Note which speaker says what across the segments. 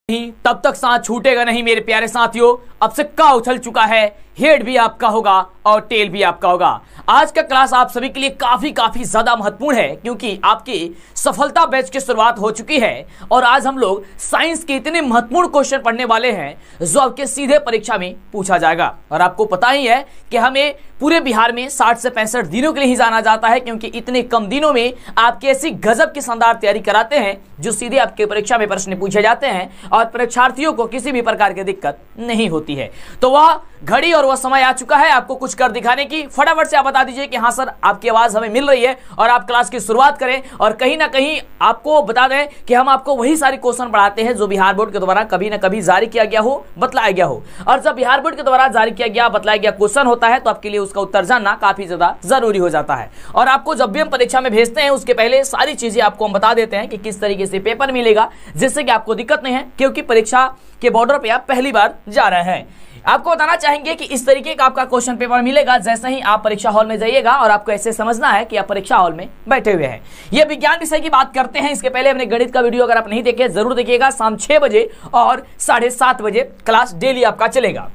Speaker 1: नहीं तब तक साथ छूटेगा नहीं मेरे प्यारे साथियों। अब सिक्का उछल चुका है, हेड भी आपका होगा और टेल भी आपका होगा। आज का क्लास आप सभी के लिए काफी ज्यादा महत्वपूर्ण है क्योंकि आपकी सफलता बैच की शुरुआत हो चुकी है और आज हम लोग साइंस के इतने महत्वपूर्ण क्वेश्चन पढ़ने वाले हैं जो आपके सीधे परीक्षा में पूछा जाएगा। और आपको पता ही है कि हमें पूरे बिहार में 60 से 65 दिनों के लिए ही जाना जाता है क्योंकि इतने कम दिनों में आपके ऐसी गजब की शानदार तैयारी कराते हैं जो सीधे आपके परीक्षा में प्रश्न पूछे जाते हैं और परीक्षार्थियों को किसी भी प्रकार की दिक्कत नहीं होती है। तो वह घड़ी और वह समय आ चुका है आपको कुछ कर दिखाने की। फटाफट से आप बता दीजिए कि हाँ सर आपकी आवाज हमें मिल रही है और आप क्लास की शुरुआत करें। और कहीं ना कहीं आपको बता दें कि हम आपको वही सारे क्वेश्चन पढ़ाते हैं जो बिहार बोर्ड के द्वारा कभी ना कभी जारी किया गया हो, बतलाया गया हो। और जब बिहार बोर्ड के द्वारा जारी किया गया बतलाया गया क्वेश्चन होता है तो आपके लिए उसका उत्तर जानना काफी ज्यादा जरूरी हो जाता है। और आपको जब भी हम परीक्षा में भेजते हैं उसके पहले सारी चीजें आपको हम बता देते हैं कि किस तरीके से पेपर मिलेगा जिससे कि आपको दिक्कत नहीं है क्योंकि परीक्षा के बॉर्डर पे आप पहली बार जा रहे हैं। आपको बताना चाहेंगे कि इस तरीके का आपका क्वेश्चन पेपर मिलेगा जैसे ही आप परीक्षा हॉल में जाइएगा और आपको ऐसे समझना है कि आप परीक्षा हॉल में बैठे हुए हैं। ये विज्ञान विषय की बात करते हैं। इसके पहले हमने गणित का वीडियो अगर आप नहीं देखे जरूर देखिएगा। शाम 6 बजे और 7:30 बजे क्लास डेली आपका चलेगा।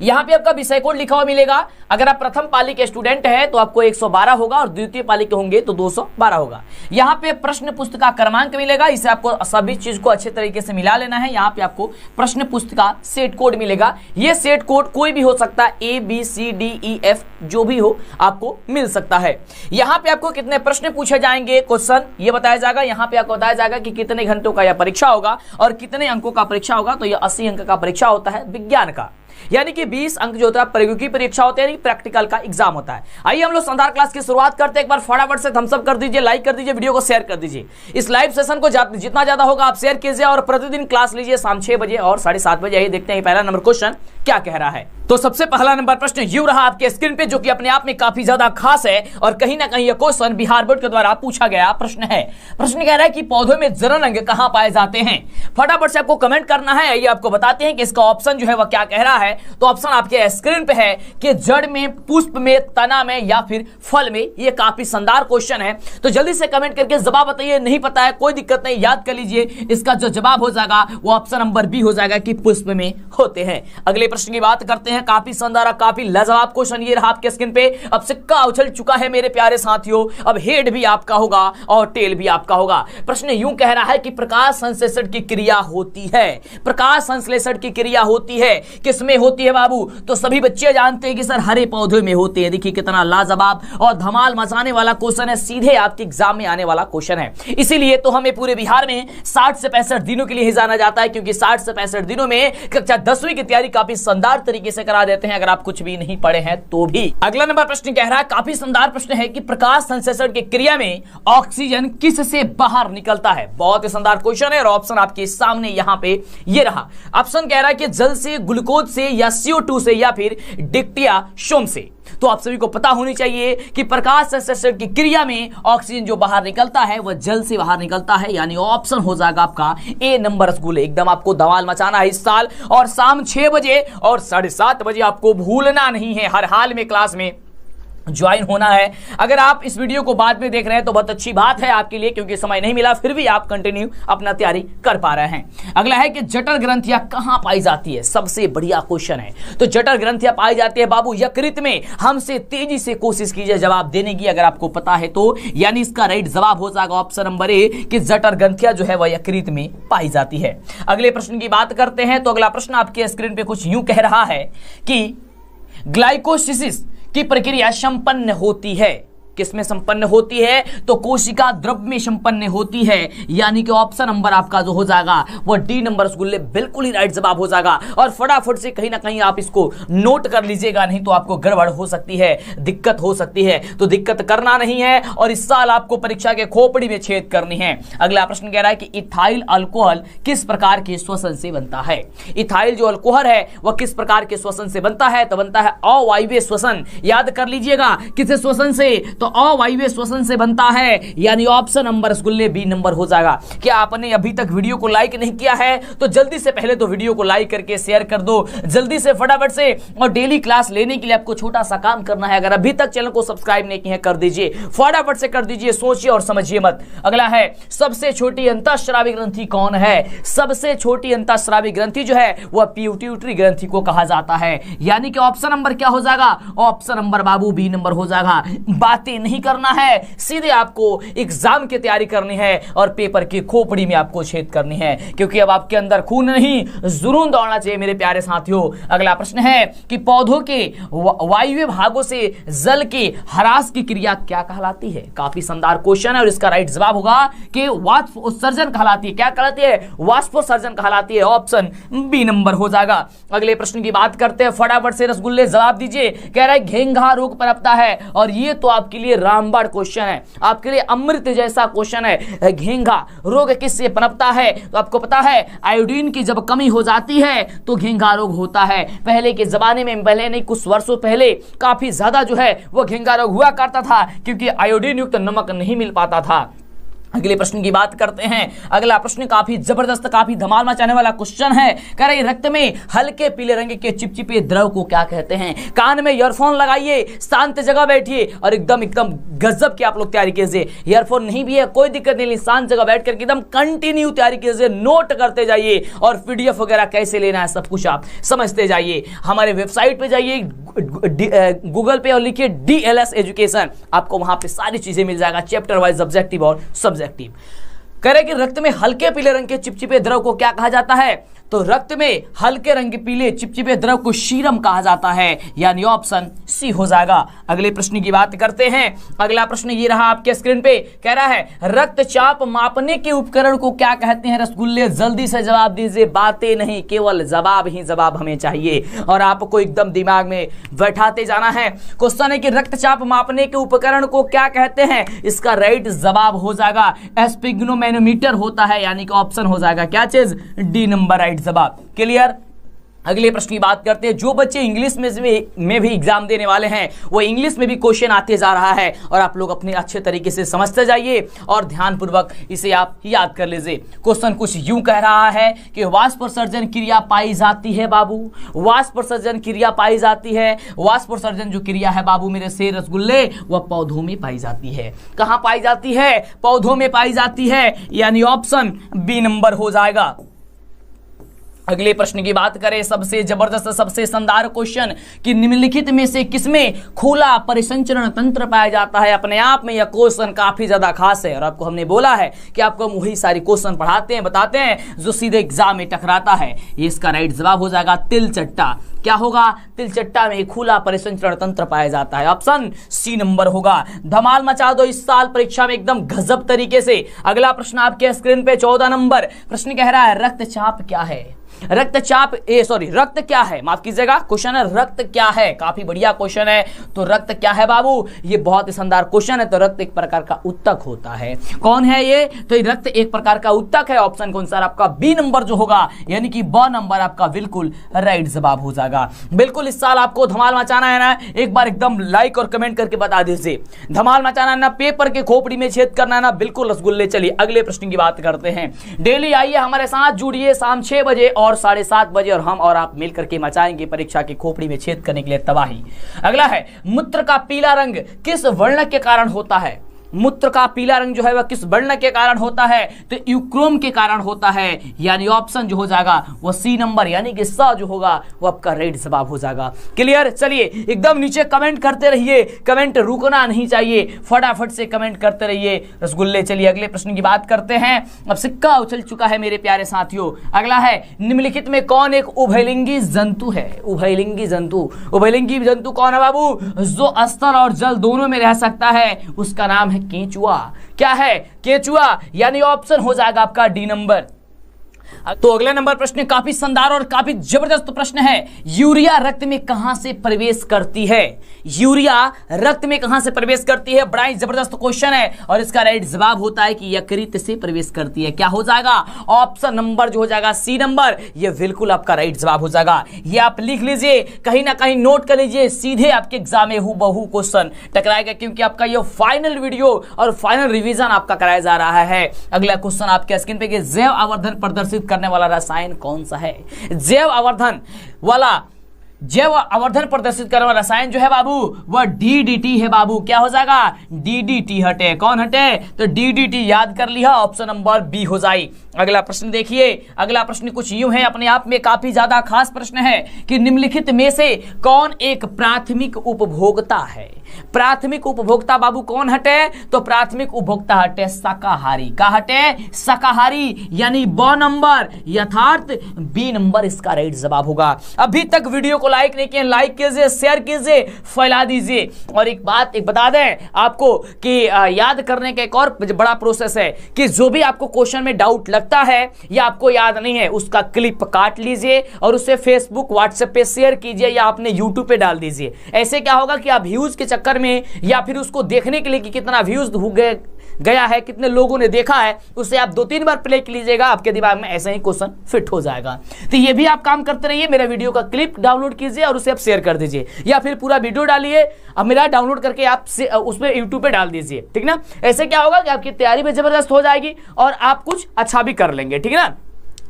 Speaker 1: यहाँ पे आपका विषय कोड लिखा हुआ मिलेगा। अगर आप प्रथम पाली के स्टूडेंट हैं तो आपको 112 होगा और द्वितीय पाली के होंगे तो 212 होगा। यहाँ पे प्रश्न पुस्तिका क्रमांक मिलेगा, इसे आपको सभी चीज को अच्छे तरीके से मिला लेना है। यहाँ पे आपको प्रश्न पुस्तिका सेट कोड मिलेगा। ये सेट कोड कोई भी हो सकता है, ABCDEF जो भी हो आपको मिल सकता है। यहाँ पे आपको कितने प्रश्न पूछे जाएंगे क्वेश्चन ये बताया जाएगा। यहाँ पे आपको बताया जाएगा कि कितने घंटों का यह परीक्षा होगा और कितने अंकों का परीक्षा होगा। तो यह 80 अंक का परीक्षा होता है विज्ञान का, यानी कि 20 अंक जो होता है प्रयोगिकी परीक्षा होती है, प्रैक्टिकल का एग्जाम होता है। आइए हम लोग शानदार क्लास की शुरुआत करते हैं। एक बार फटाफट से थम्स अप कर दीजिए, लाइक कर दीजिए, वीडियो को शेयर कर दीजिए। इस लाइव सेशन को जितना ज्यादा होगा आप शेयर कीजिए और प्रतिदिन क्लास लीजिए शाम 6 बजे और 7:30 बजे। आइए देखते हैं पहला नंबर क्वेश्चन क्या कह रहा है। तो सबसे पहला नंबर प्रश्न यूं रहा आपके स्क्रीन पे जो कि अपने आप में काफी ज्यादा खास है और कहीं ना कहीं यह क्वेश्चन बिहार बोर्ड के द्वारा पूछा गया प्रश्न है। प्रश्न कह रहा है कि पौधों में जरन अंग कहां पाए जाते हैं। फटाफट से आपको कमेंट करना है। ये आपको बताते हैं कि इसका ऑप्शन जो है वह क्या कह रहा है। तो ऑप्शन आपके स्क्रीन पे है कि जड़ में, पुष्प में, तना में या फिर फल में। ये काफी शानदार क्वेश्चन है तो जल्दी से कमेंट करके जवाब बताइए। नहीं पता है कोई दिक्कत नहीं, याद कर लीजिए। इसका जो जवाब हो जाएगा वो ऑप्शन नंबर बी हो जाएगा कि पुष्प में होते हैं। अगले प्रश्न की बात करते हैं। काफी शानदार, काफी लाजवाब क्वेश्चन ये रहा आपके स्क्रीन पे। अब सिक्का उछल चुका है मेरे प्यारे साथियों। अब हेड भी आपका होगा और टेल भी आपका होगा। प्रश्न यूं कह रहा है कि प्रकाश संश्लेषण की क्रिया होती है। प्रकाश संश्लेषण की क्रिया होती है किसमें होती है बाबू? तो सभी बच्चे जानते हैं कि सर हरे पौधे में होते हैं। देखिए कितना लाजवाब और धमाल मचाने वाला क्वेश्चन है, सीधे आपके एग्जाम में आने वाला क्वेश्चन है। इसीलिए तो हमें पूरे बिहार में 60 से 65 दिनों के लिए ही जाना जाता है क्योंकि 60 से 65 दिनों में कक्षा 10वीं की तैयारी काफी शानदार तरीके से करा देते हैं अगर आप कुछ भी नहीं पढ़े हैं तो भी। अगला नंबर प्रश्न कह रहा है, काफी शानदार प्रश्न है कि प्रकाश संश्लेषण की क्रिया में ऑक्सीजन किस से बाहर निकलता है। बहुत ही शानदार क्वेश्चन है और ऑप्शन आपके सामने यहां पे ये रहा। ऑप्शन कह रहा है कि जल से, ग्लूकोज से या CO2 से या फिर डिक्टियाशोम से। तो आप सभी को पता होनी चाहिए कि प्रकाश संश्लेषण की क्रिया में ऑक्सीजन जो बाहर निकलता है वह जल से बाहर निकलता है, यानी ऑप्शन हो जाएगा आपका ए नंबर रसगुल्ले। एकदम आपको धमाल मचाना है इस साल और शाम 6 बजे और 7:30 बजे आपको भूलना नहीं है। हर हाल में क्लास में ज्वाइन होना है। अगर आप इस वीडियो को बाद में देख रहे हैं तो बहुत अच्छी बात है आपके लिए क्योंकि समय नहीं मिला फिर भी आप कंटिन्यू अपना तैयारी कर पा रहे हैं। अगला है कि जठर ग्रंथियां कहां पाई जाती है। सबसे बढ़िया क्वेश्चन है। तो जठर ग्रंथियां पाई जाती है बाबू यकृत में। हमसे तेजी से कोशिश कीजिए जवाब देने की अगर आपको पता है तो, यानी इसका राइट जवाब हो जाएगा ऑप्शन नंबर ए कि जठर ग्रंथियां जो है वह यकृत में पाई जाती है। अगले प्रश्न की बात करते हैं। तो अगला प्रश्न आपके स्क्रीन पे कुछ यूं कह रहा है कि ग्लाइकोलिसिस की प्रक्रिया संपन्न होती है। किसमें संपन्न होती है? तो कोशिका द्रव में संपन्न होती है, यानी कि ऑप्शन नंबर आपका जो हो जाएगा वो डी नंबर रसगुल्ले बिल्कुल ही राइट जवाब हो जाएगा। और फटाफट से कहीं ना कहीं आप इसको नोट कर लीजिएगा, नहीं तो आपको गड़बड़ हो सकती है, दिक्कत हो सकती है। तो दिक्कत करना नहीं है और इस साल आपको परीक्षा के खोपड़ी में छेद करनी है। अगला प्रश्न कह रहा है कि इथाइल अल्कोहल किस प्रकार के श्वसन से बनता है। इथाइल जो अल्कोहल है वह किस प्रकार के श्वसन से बनता है? तो बनता है अवायवीय श्वसन। याद कर लीजिएगा किस श्वसन से? तो अवायवीय श्वसन से बनता है, यानी ऑप्शन नंबर रसगुल्ले बी नंबर हो जाएगा। क्या आपने अभी तक वीडियो को लाइक नहीं किया है तो जल्दी से पहले तो वीडियो को लाइक करके शेयर कर दो, जल्दी से फटाफट से। और डेली क्लास लेने के लिए आपको छोटा सा काम करना है, अगर अभी तक चैनल को सब्सक्राइब नहीं किया है कर दीजिए, फटाफट से कर दीजिए, सोचिए और समझिए मत। अगला है सबसे छोटी अंतःस्रावी ग्रंथि कौन है? सबसे छोटी अंतःस्रावी ग्रंथि जो है वह पिट्यूटरी ग्रंथि को कहा जाता है, यानी कि ऑप्शन नंबर क्या हो जाएगा? ऑप्शन नंबर बाबू बी नंबर हो जाएगा। बातें नहीं करना है, सीधे आपको एग्जाम की तैयारी करनी है और पेपर की खोपड़ी में आपको छेद करनी है, क्योंकि अब आपके अंदर खून नहीं जुनून दौड़ना चाहिए मेरे प्यारे साथियों। अगला प्रश्न है कि पौधों के वायवीय भागों से जल के ह्रास की क्रिया क्या कहलाती है? काफी शानदार क्वेश्चन है और इसका राइट जवाब होगा कि वाष्प उत्सर्जन कहलाती है। क्या कहलाती है? वाष्पोत्सर्जन कहलाती है, ऑप्शन बी नंबर हो जाएगा। अगले प्रश्न की बात करते हैं, फटाफट से रसगुल्ले जवाब दीजिए। कह रहा है घेंघा रोग पनपता है, और ये तो आपके लिए रामबाण क्वेश्चन है, आपके लिए अमृत जैसा क्वेश्चन है। घेंघा रोग किससे पनपता है? तो आपको पता है आयोडीन की जब कमी हो जाती है तो घेंघा रोग होता है। पहले के जमाने में, पहले नहीं कुछ वर्षों पहले काफी ज्यादा जो है वो घेंघा रोग हुआ करता था, क्योंकि आयोडीन युक्त नमक नहीं मिल पाता था। अगले प्रश्न की बात करते हैं। अगला प्रश्न काफी जबरदस्त, काफी धमाल मचाने वाला क्वेश्चन है। कह रहे रक्त में हल्के पीले रंग के चिपचिपे द्रव को क्या कहते हैं? कान में ईयरफोन लगाइए, शांत जगह बैठिए और एकदम गजब की आप लोग तैयारी कीजिए। ईयरफोन नहीं भी है कोई दिक्कत नहीं, शांत जगह बैठ करके एकदम कंटिन्यू तैयारी कीजिए, नोट करते जाइए और पीडीएफ वगैरह कैसे लेना है सब कुछ आप समझते जाइए। हमारे वेबसाइट पे जाइए, गूगल पे और लिखिए DLS एजुकेशन, आपको वहां पे सारी चीजें मिल जाएगा, चैप्टर वाइज ऑब्जेक्टिव और सब्जेक्टिव। करें कि रक्त में हल्के पीले रंग के चिपचिपे द्रव को क्या कहा जाता है? तो रक्त में हल्के रंग के पीले चिपचिपे द्रव को सीरम कहा जाता है, यानी ऑप्शन सी हो जाएगा। अगले प्रश्न की बात करते हैं। अगला प्रश्न ये रहा आपके स्क्रीन पे, कह रहा है रक्तचाप मापने के उपकरण को क्या कहते हैं? रसगुल्ले जल्दी से जवाब दीजिए, बातें नहीं, केवल जवाब ही जवाब हमें चाहिए और आपको एकदम दिमाग में बैठाते जाना है। क्वेश्चन है कि रक्तचाप मापने के उपकरण को क्या कहते हैं? इसका राइट जवाब हो जाएगा स्पिग्नोमेनोमीटर होता है, यानी कि ऑप्शन हो जाएगा क्या चीज? डी नंबर राइट जवाब। क्लियर? अगले प्रश्न की बात करते हैं। जो बच्चे इंग्लिश में भी एग्जाम देने वाले हैं वो इंग्लिश में भी क्वेश्चन आते जा रहा है और आप लोग अपने अच्छे तरीके से समझते जाइए और ध्यानपूर्वक इसे आप याद कर लीजिए। क्वेश्चन कुछ यूं कह रहा है कि वाष्पोत्सर्जन क्रिया पाई जाती है बाबू, वाष्पोत्सर्जन क्रिया पाई जाती है। वाष्पोत्सर्जन जो क्रिया है बाबू मेरे से रसगुल्ले, वह पौधों में पाई जाती है। कहां पाई जाती है? पौधों में पाई जाती है, यानी ऑप्शन बी नंबर हो जाएगा। अगले प्रश्न की बात करें, सबसे जबरदस्त सबसे शानदार क्वेश्चन कि निम्नलिखित में से किसमें खुला परिसंचरण तंत्र पाया जाता है? अपने आप में यह क्वेश्चन काफी ज्यादा खास है और आपको हमने बोला है कि आपको हम वही सारी क्वेश्चन पढ़ाते हैं, बताते हैं जो सीधे एग्जाम में टकराता है। ये इसका राइट जवाब हो जाएगा तिलचट्टा। क्या होगा? तिलचट्टा में खुला परिसंचरण तंत्र पाया जाता है, ऑप्शन सी नंबर होगा। धमाल मचा दो इस साल परीक्षा में एकदम गजब तरीके से। अगला प्रश्न आपके स्क्रीन पे 14 नंबर प्रश्न कह रहा है रक्तचाप क्या है? रक्तचाप रक्त क्या है? माफ कीजिएगा, क्वेश्चन है रक्त क्या है। काफी बढ़िया क्वेश्चन है। तो रक्त क्या है बाबू? ये बहुत ही शानदार क्वेश्चन है। तो रक्त एक प्रकार का उत्तक होता है। कौन है ये? तो ये रक्त एक प्रकार का उत्तक है। ऑप्शन कौन सा? आपका बी नंबर जो होगा, यानी कि ब नंबर आपका बिल्कुल राइट जवाब हो जाएगा। बिल्कुल इस साल आपको धमाल मचाना है ना, एक बार एकदम लाइक और कमेंट करके बता दीजिए। धमाल मचाना है ना, पेपर के खोपड़ी में छेद करना है ना, बिल्कुल रसगुल्ले। चलिए अगले प्रश्न की बात करते हैं। डेली आइए हमारे साथ जुड़िए शाम 6 बजे और 7:30 बजे और हम और आप मिलकर के मचाएंगे परीक्षा की खोपड़ी में छेद करने के लिए तबाही। अगला है मूत्र का पीला रंग किस वर्ण के कारण होता है? मूत्र का पीला रंग जो है वह किस वर्ण के कारण होता है? तो यूक्रोम के कारण होता है, यानी ऑप्शन जो हो जाएगा वो सी नंबर, यानी कि स जो होगा वो आपका राइट जवाब हो जाएगा। क्लियर? चलिए एकदम नीचे कमेंट करते रहिए, कमेंट रुकना नहीं चाहिए, फटाफट से कमेंट करते रहिए रसगुल्ले। चलिए अगले प्रश्न की बात करते हैं। अब सिक्का उछल चुका है मेरे प्यारे साथियों। अगला है निम्नलिखित में कौन एक उभयलिंगी जंतु है? उभयलिंगी जंतु, उभयलिंगी जंतु कौन है बाबू? जो स्थल और जल दोनों में रह सकता है, उसका नाम है केंचुआ। क्या है? केंचुआ, यानी ऑप्शन हो जाएगा आपका डी नंबर। तो अगला नंबर प्रश्न काफी शानदार और काफी जबरदस्त प्रश्न है। यूरिया रक्त में कहां से प्रवेश करती है? यूरिया रक्त में कहां से प्रवेश करती है? बड़ा ही जबरदस्त क्वेश्चन है और इसका राइट जवाब होता है कि यकृत से प्रवेश करती है। क्या हो जाएगा? ऑप्शन नंबर जो हो जाएगा सी नंबर, ये बिल्कुल आपका राइट जवाब हो जाएगा। ये आप लिख लीजिए, कहीं ना कहीं नोट कर लीजिए, सीधे आपके एग्जाम में हूबहू क्वेश्चन टकराएगा, क्योंकि आपका ये फाइनल वीडियो और फाइनल रिवीजन आपका कराया जा रहा है। अगला क्वेश्चन आपके स्क्रीन पे, जैव आवर्धन प्रदर्शित करने वाला रसायन कौन सा है? जैव आवर्धन प्रदर्शित करने वाला रसायन जो है बाबू, वह डीडीटी है बाबू। क्या हो जाएगा? डीडीटी हटे। कौन हटे? तो डीडीटी याद कर लिया, ऑप्शन नंबर बी हो जाए। अगला प्रश्न देखिए, अगला प्रश्न कुछ यूं है, अपने आप में काफी ज्यादा खास प्रश्न है कि निम्नलिखित में से कौन एक प्राथमिक उपभोक्ता है? प्राथमिक उपभोक्ता बाबू कौन हटे? तो प्राथमिक उपभोक्ता हटे शाकाहारी। का हटे? शाकाहारी, यानी ब नंबर, यथार्थ बी नंबर इसका राइट जवाब होगा। अभी तक वीडियो को लाइक नहीं किए, लाइक कीजिए, शेयर कीजिए, फैला दीजिए। और एक बात बता दें आपको कि याद करने का एक और बड़ा प्रोसेस है कि जो भी आपको क्वेश्चन में डाउट लगता है या आपको याद नहीं है, उसका क्लिप काट लीजिए और उसे फेसबुक व्हाट्सएप पे शेयर कीजिए या अपने यूट्यूब पे डाल दीजिए। ऐसे क्या होगा कि आप व्यूज के चक्कर में या फिर उसको देखने के लिए कि कितना व्यूज हो गया है, कितने लोगों ने देखा है, उसे आप 2-3 बार प्ले कीजिएगा, आपके दिमाग में ऐसे ही क्वेश्चन फिट हो जाएगा। तो ये भी आप काम करते रहिए, मेरा वीडियो का क्लिप डाउनलोड कीजिए और उसे आप शेयर कर दीजिए, या फिर पूरा वीडियो डालिए अब मेरा डाउनलोड करके आप उसमें यूट्यूब पे डाल दीजिए, ठीक ना। ऐसे क्या होगा कि आपकी तैयारी में जबरदस्त हो जाएगी और आप कुछ अच्छा भी कर लेंगे, ठीक है ना।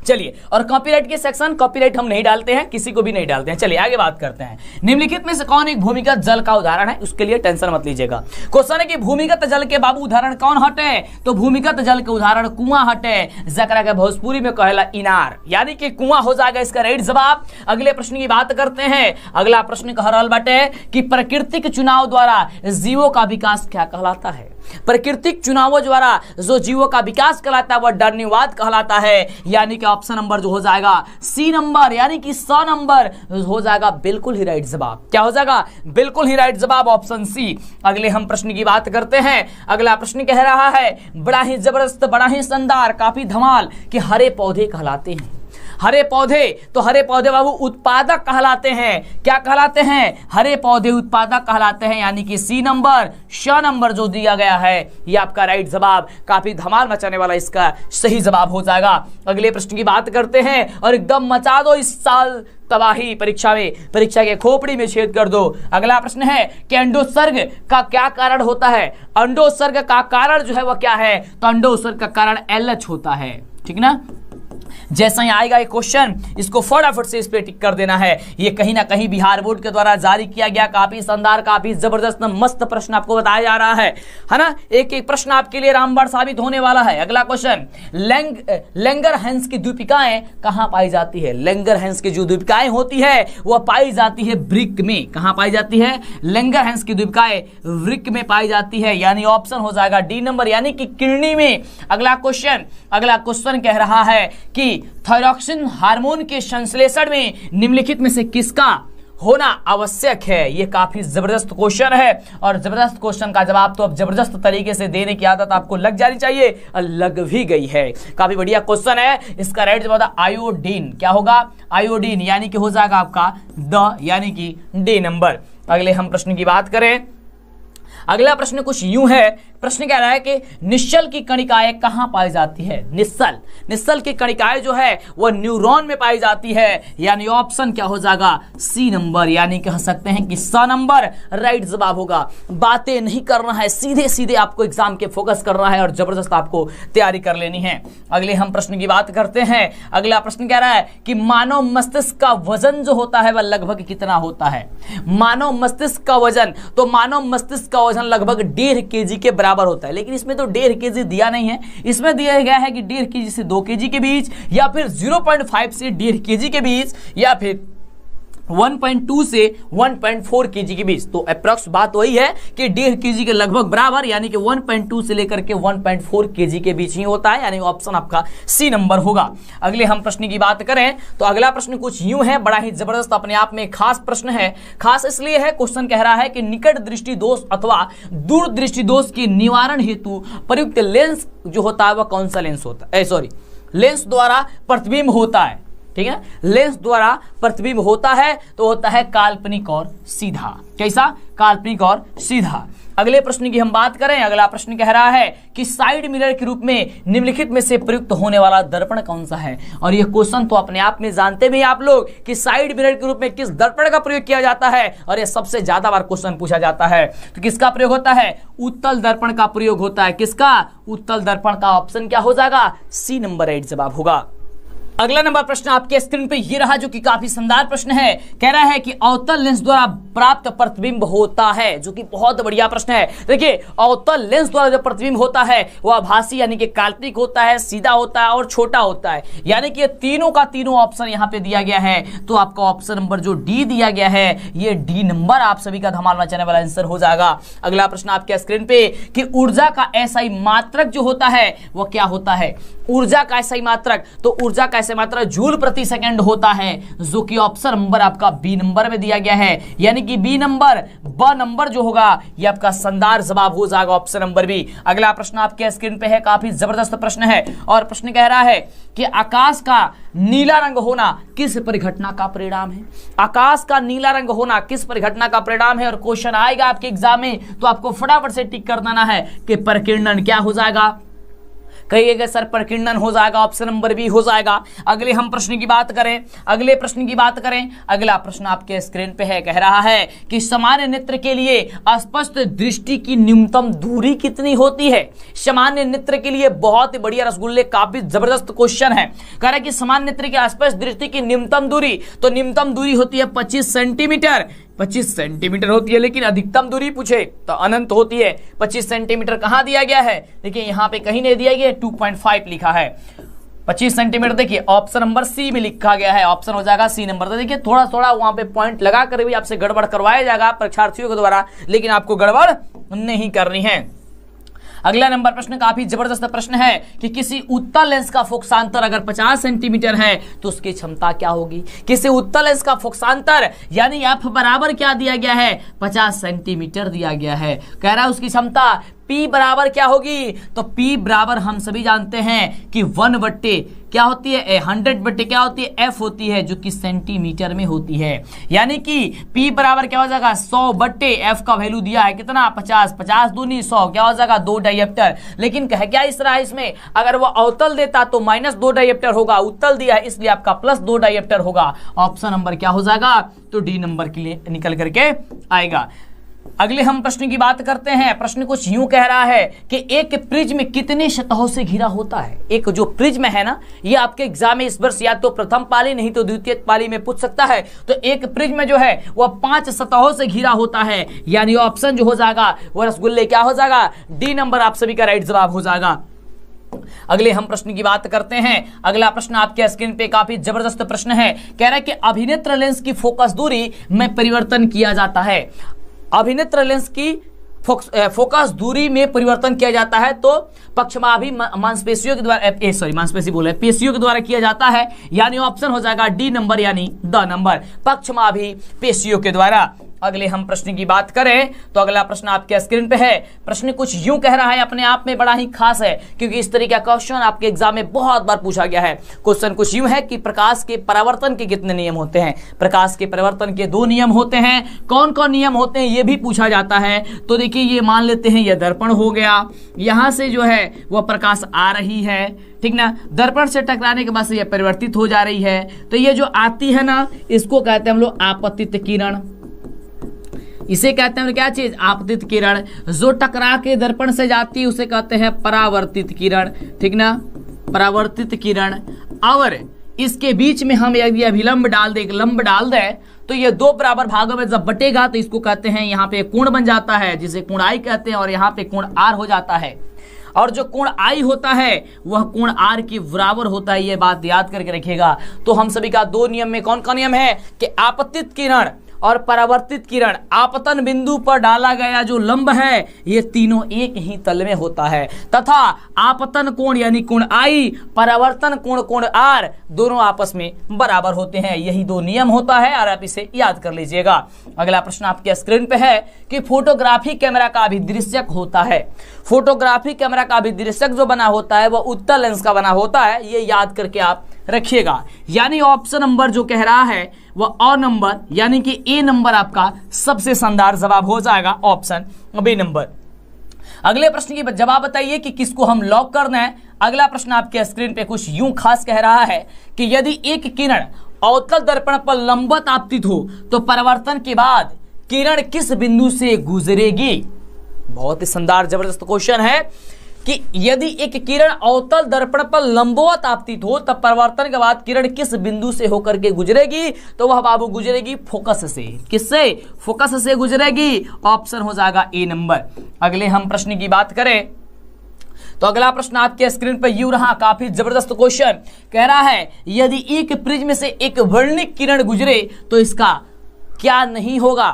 Speaker 1: चलिए, और कॉपीराइट के सेक्शन, कॉपीराइट हम नहीं डालते हैं, किसी को भी नहीं डालते हैं। चलिए आगे बात करते हैं। निम्नलिखित में से कौन एक भूमिगत जल का उदाहरण है? उसके लिए टेंशन मत लीजिएगा। क्वेश्चन है कि भूमिगत जल के बाबू उदाहरण कौन हटे? तो भूमिगत जल के उदाहरण कुआं हटे, जकरा के भोजपुरी में कहला इनार, यानी कि कुआं हो जाएगा इसका राइट जवाब। अगले प्रश्न की बात करते हैं। अगला प्रश्न कह रहल बाटे कि प्राकृतिक चुनाव द्वारा जीवों का विकास क्या कहलाता है? प्राकृतिक चुनावों द्वारा जो जीवों का विकास कहलाता है वह डर्निवाद कहलाता है, यानी कि ऑप्शन नंबर जो हो जाएगा सी नंबर, यानी कि 100 नंबर हो जाएगा बिल्कुल ही राइट जवाब। क्या हो जाएगा? बिल्कुल ही राइट जवाब, ऑप्शन सी। अगले हम प्रश्न की बात करते हैं। अगला प्रश्न कह रहा है, बड़ा ही जबरदस्त, बड़ा ही शानदार, काफी धमाल, कि हरे पौधे कहलाते हैं। हरे पौधे, तो हरे पौधे बाबू उत्पादक कहलाते हैं। क्या कहलाते हैं? हरे पौधे उत्पादक कहलाते हैं, यानी कि सी नंबर, श नंबर जो दिया गया है ये आपका राइट जवाब, काफी धमाल मचाने वाला इसका सही जवाब हो जाएगा। अगले प्रश्न की बात करते हैं और एकदम मचा दो इस साल तबाही परीक्षा में, परीक्षा के खोपड़ी में छेद कर दो। अगला प्रश्न है कि अंडोत्सर्ग का क्या कारण होता है? अंडोत्सर्ग का कारण जो है वह क्या है? तो अंडोत्सर्ग का कारण LH होता है, ठीक ना। जैसा ही आएगा एक क्वेश्चन, इसको फटाफट से इस पे टिक कर देना है। ये कहीं ना कहीं बिहार बोर्ड के द्वारा जारी किया गया काफी शानदार, काफी जबरदस्त, मस्त प्रश्न आपको बताया जा रहा है ना। एक एक प्रश्न आपके लिए रामबाण साबित होने वाला है। अगला क्वेश्चन, लैंगरहैंस की द्वीपिकाएं कहां पाई जाती है? लैंगरहैंस की जो द्वीपिकाएं होती है वह पाई जाती है वृक्क में। कहां पाई जाती है? लैंगरहैंस की द्वीपिकाएं वृक्क में पाई जाती है, यानी ऑप्शन हो जाएगा डी नंबर, यानी कि किडनी में। अगला क्वेश्चन कह रहा है कि थायरॉक्सिन हार्मोन के संश्लेषण में निम्नलिखित में से किसका होना आवश्यक है? ये काफी जबरदस्त क्वेश्चन है और जबरदस्त क्वेश्चन का जवाब तो अब जबरदस्त तरीके से देने की आदत आपको लग जानी चाहिए और लग भी गई है। काफी बढ़िया क्वेश्चन है। इसका राइट जवाब आयोडीन। क्या होगा? आयोडीन, यानी कि हो जाएगा आपका द, यानी कि डी नंबर। अगले हम प्रश्न की बात करें। अगला प्रश्न कुछ यूं है, प्रश्न कह रहा है कि निश्चल की कणिकाएं कहां पाई जाती है? निश्चल की कणिकाएं जो है वह न्यूरॉन में पाई जाती है, यानी ऑप्शन क्या हो जाएगा? सी नंबर, यानी कह सकते हैं कि 100 नंबर राइट जवाब होगा। बातें नहीं करना है, सीधे सीधे आपको एग्जाम के फोकस करना है और जबरदस्त आपको तैयारी कर लेनी है। अगले हम प्रश्न की बात करते हैं। अगला प्रश्न कह रहा है कि मानव मस्तिष्क का वजन जो होता है वह लगभग कितना होता है? मानव मस्तिष्क का वजन, तो मानव मस्तिष्क का वजन लगभग 1.5 kg के बराबर होता है, लेकिन इसमें तो 1.5 kg दिया नहीं है। इसमें दिया गया है कि 1.5 kg से 2 kg के बीच, या फिर 0.5 से 1.5 kg के बीच, या फिर 1.2 से 1.4 kg के बीच। तो अप्रॉक्स बात वही है कि 1.5 kg के लगभग बराबर, यानी कि 1.2 से लेकर के 1.4 kg के बीच ही होता है, यानी ऑप्शन आपका सी नंबर होगा। अगले हम प्रश्न की बात करें तो अगला प्रश्न कुछ यूं है, बड़ा ही जबरदस्त, अपने आप में खास प्रश्न है। खास इसलिए है, क्वेश्चन कह रहा है कि निकट दृष्टि दोष अथवा दूर दृष्टि दोष के निवारण हेतु प्रयुक्त लेंस जो होता है वह कौन सा लेंस होता है? लेंस द्वारा प्रतिबिंब होता है, ठीक है, लेंस द्वारा प्रतिबिंब होता है तो होता है काल्पनिक और सीधा। कैसा? काल्पनिक और सीधा। अगले प्रश्न की हम बात करें, अगला प्रश्न कह रहा है कि साइड मिरर के रूप में निम्नलिखित में से प्रयुक्त होने वाला दर्पण कौन सा है। और यह क्वेश्चन तो अपने आप में जानते भी आप लोग कि साइड मिरर के रूप में किस दर्पण का प्रयोग किया जाता है, और यह सबसे ज्यादा बार क्वेश्चन पूछा जाता है। तो किसका प्रयोग होता है? उत्तल दर्पण का प्रयोग होता है। किसका? उत्तल दर्पण का। ऑप्शन क्या हो जाएगा? सी नंबर 8 जवाब होगा। अगला नंबर प्रश्न आपके स्क्रीन पे ये रहा, जो कि काफी शानदार प्रश्न है। कह रहा है कि अवतल लेंस द्वारा प्राप्त प्रतिबिंब होता है, जो कि बहुत बढ़िया प्रश्न है। देखिए, अवतल लेंस द्वारा जो प्रतिबिंब होता है वह आभासी यानी कि काल्पनिक होता है, सीधा होता है और छोटा होता है। यानी कि ये तीनों का तीनों ऑप्शन यहाँ पे दिया गया है। तो आपका ऑप्शन नंबर जो डी दिया गया है, ये डी नंबर आप सभी का धमाल मचाने वाला आंसर हो जाएगा। अगला प्रश्न आपके स्क्रीन पे कि ऊर्जा का एसआई मात्रक जो होता है वह क्या होता है? ऊर्जा का एसआई मात्रक, तो ऊर्जा का एसआई मात्रक जूल प्रति सेकंड होता है, जो कि ऑप्शन नंबर आपका बी नंबर में दिया गया है। यानी कि बी नंबर, ब नंबर जो होगा ये आपका शानदार जवाब हो जाएगा, ऑप्शन नंबर बी। अगला प्रश्न आपके स्क्रीन पे है, काफी जबरदस्त प्रश्न है, और प्रश्न कह रहा है कि आकाश का नीला रंग होना किस परिघटना का परिणाम है? आकाश का नीला रंग होना किस परिघटना का परिणाम है? और क्वेश्चन आएगा आपके एग्जाम में तो आपको फटाफट से टिक कर देना है कि प्रकीर्णन क्या हो जाएगा। कहिएगा सर प्रकीर्णन हो जाएगा, ऑप्शन नंबर बी हो जाएगा। अगले हम प्रश्न की बात करें, अगले प्रश्न की बात करें, अगला प्रश्न आपके स्क्रीन पे है। कह रहा है कि सामान्य नेत्र के लिए स्पष्ट दृष्टि की न्यूनतम दूरी कितनी होती है? सामान्य नेत्र के लिए बहुत ही बढ़िया रसगुल्ले, काफी जबरदस्त क्वेश्चन है। कह रहा है कि सामान्य नेत्र की स्पष्ट दृष्टि की न्यूनतम दूरी, तो न्यूनतम दूरी होती है 25 सेंटीमीटर। 25 सेंटीमीटर होती है, लेकिन अधिकतम दूरी पूछे तो अनंत होती है। 25 सेंटीमीटर कहां दिया गया है? देखिए यहां पे कहीं नहीं दिया गया, 2.5 लिखा है। 25 सेंटीमीटर देखिए ऑप्शन नंबर सी में लिखा गया है, ऑप्शन हो जाएगा सी नंबर। तो देखिए थोड़ा थोड़ा वहां पे पॉइंट लगा कर भी आपसे गड़बड़ करवाया जाएगा परीक्षार्थियों के द्वारा, लेकिन आपको गड़बड़ नहीं करनी है। अगला नंबर प्रश्न काफी जबरदस्त प्रश्न है कि किसी उत्तल लेंस का फोकसांतर अगर 50 सेंटीमीटर है तो उसकी क्षमता क्या होगी? किसी उत्तल लेंस का फोकसांतर यानी एफ बराबर क्या दिया गया है? 50 सेंटीमीटर दिया गया है। कह रहा है उसकी क्षमता P बराबर क्या होगी? तो P बराबर हम सभी जानते हैं कि 1 बट्टे क्या होती है? 100 बट्टे क्या होती है? F होती है, जो कि सेंटीमीटर में होती है। यानी कि P बराबर क्या हो जाएगा? 100 बट्टे F का वैल्यू दिया है कितना? 50। 50 दूनी 100 क्या हो जाएगा? 2 डायप्टर। लेकिन कह क्या इस रहा है इसमें, अगर वो अवतल देता तो -2 डायप्टर होगा, उत्तल दिया है इसलिए आपका +2 डायप्टर होगा। ऑप्शन नंबर क्या हो जाएगा? तो डी नंबर के लिए निकल करके आएगा। अगले हम प्रश्न की बात करते हैं। प्रश्न कुछ यूं कह रहा है कि एक प्रिज्म कितने सतहों से घिरा होता है? एक जो प्रिज्म है ना, ये आपके एग्जाम में इस वर्ष या तो प्रथम पाली नहीं तो द्वितीय पाली में पूछ सकता है। तो एक प्रिज्म जो है वह 5 सतहों से घिरा होता है, यानी ऑप्शन जो हो जाएगा वह रसगुल्ले क्या हो जाएगा? डी नंबर आप सभी का राइट जवाब हो जाएगा। अगले हम प्रश्न की बात करते हैं। अगला प्रश्न आपके स्क्रीन पे काफी जबरदस्त प्रश्न है। कह रहा है कि अभिनेत्र लेंस की फोकस दूरी में परिवर्तन किया जाता है। अभिनेत्र लेंस की फोकस दूरी में परिवर्तन किया जाता है तो पक्षमाभि मांसपेशियों के द्वारा, मांसपेशी बोले पेशियों के द्वारा किया जाता है, यानी ऑप्शन हो जाएगा डी नंबर यानी द नंबर, पक्षमाभि पेशियों के द्वारा। अगले हम प्रश्न की बात करें तो अगला प्रश्न आपके स्क्रीन पे है। प्रश्न कुछ यूं कह रहा है, अपने आप में बड़ा ही खास है क्योंकि इस तरीके का क्वेश्चन आपके एग्जाम में बहुत बार पूछा गया है। क्वेश्चन कुछ यूं है कि प्रकाश के परावर्तन के कितने नियम होते हैं? प्रकाश के परावर्तन के 2 नियम होते हैं। कौन कौन नियम होते हैं ये भी पूछा जाता है। तो देखिए ये मान लेते हैं, ये दर्पण हो गया, यहां से जो है वह प्रकाश आ रही है, ठीक ना, दर्पण से टकराने के बाद से यह परिवर्तित हो जा रही है। तो ये जो आती है ना, इसको कहते हैं हम लोग आपतित किरण। इसे कहते हैं क्या चीज? आपतित किरण। जो टकरा के दर्पण से जाती है उसे कहते हैं परावर्तित किरण, ठीक ना, परावर्तित किरण। और इसके बीच में हम यदि अभिलंब डाल दे, एक लंब डाल दे, तो ये 2 बराबर भागों में जब बटेगा तो इसको कहते हैं, यहाँ पे कोण बन जाता है जिसे कोण आई कहते हैं, और यहाँ पे कोण आर हो जाता है। और जो कोण आई होता है वह कोण आर के बराबर होता है, ये बात याद करके रखिएगा। तो हम सभी का 2 नियम में कौन कौन नियम है कि आपतित किरण और परावर्तित किरण, आपतन बिंदु पर डाला गया जो लंब है, ये तीनों एक ही तल में होता है तथा आपतन कोण यानी कोण I, परावर्तन कोण कोण R दोनों आपस में बराबर होते हैं। यही दो नियम होता है और आप इसे याद कर लीजिएगा। अगला प्रश्न आपके स्क्रीन पे है कि फोटोग्राफी कैमरा का अभिदृश्यक होता है। फोटोग्राफी कैमरा का अभिदृश्यक जो बना होता है वह उत्तल लेंस का बना होता है, ये याद करके आप रखिएगा। यानी ऑप्शन नंबर जो कह रहा है वह अ नंबर यानी कि ए नंबर आपका सबसे शानदार जवाब हो जाएगा, ऑप्शन बी नंबर। अगले प्रश्न की जवाब बताइए कि किसको हम लॉक करना है। अगला प्रश्न आपके स्क्रीन पे कुछ यूं खास कह रहा है कि यदि एक किरण अवतल दर्पण पर लंबवत आपतित हो तो परावर्तन के बाद किरण किस बिंदु से गुजरेगी। बहुत ही शानदार जबरदस्त क्वेश्चन है कि यदि एक किरण अवतल दर्पण पर लंबवत आपतित हो तब परावर्तन के बाद किरण किस बिंदु से होकर के गुजरेगी, तो वह बाबू गुजरेगी फोकस से। किससे? फोकस से गुजरेगी। ऑप्शन हो जाएगा ए नंबर। अगले हम प्रश्न की बात करें तो अगला प्रश्न आपके स्क्रीन पर यूं रहा, काफी जबरदस्त क्वेश्चन कह रहा है यदि एक प्रिज्म से एक वर्णिक किरण गुजरे तो इसका क्या नहीं होगा।